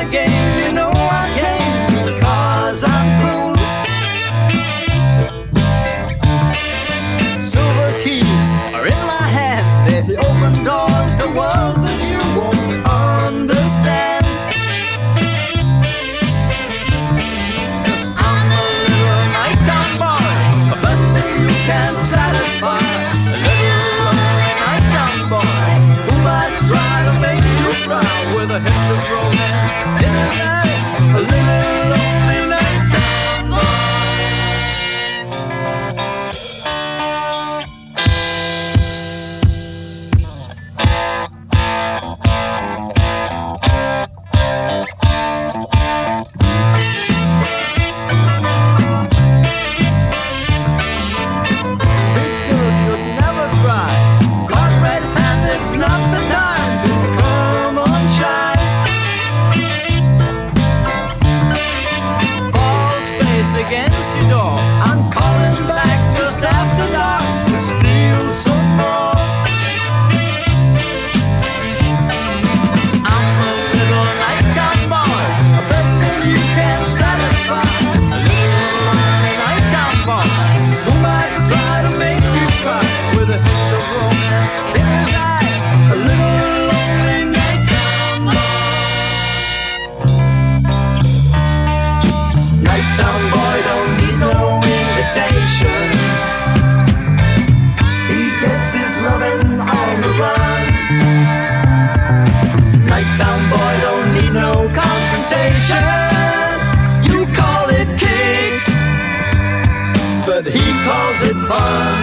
my game. You know I came because I'm cool. Silver keys are in my hand. They open doors to worlds that you won't understand. 'Cause I'm a little Nighttown boy, a bet that you can satisfy. A little lonely Nighttown boy who might try to make you cry with a hint of romance in his eye. A little lonely Nighttown boy. Big girls should never cry. Caught red-handed's not the time to come on shy. Falls face against your door. I'm calling back just after dark to steal some more. I'm a little Nighttown boy, I bet that you can satisfy. A little lonely Nighttown boy who might try to make you cry with a hint of romance in his eye. A little lonely Nighttown boy. Nighttown boy don't need no invitation. He gets his loving on the run. Nighttown boy don't need no confrontation. You call it kicks, but he calls it fun.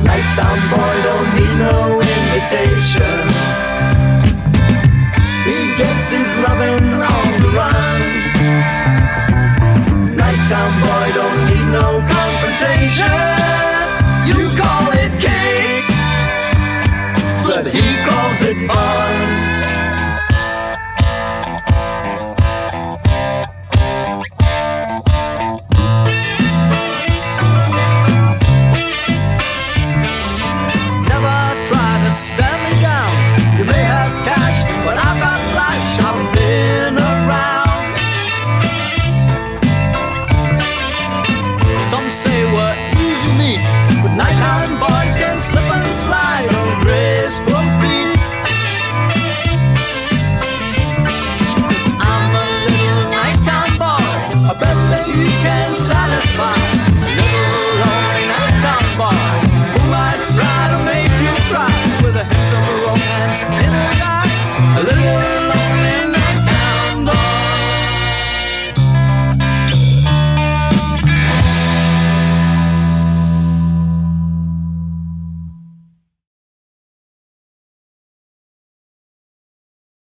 Nighttown boy don't need no invitation. He gets his loving on the run. Nighttown boy don't need no confrontation. You call it cake, but he calls it fun.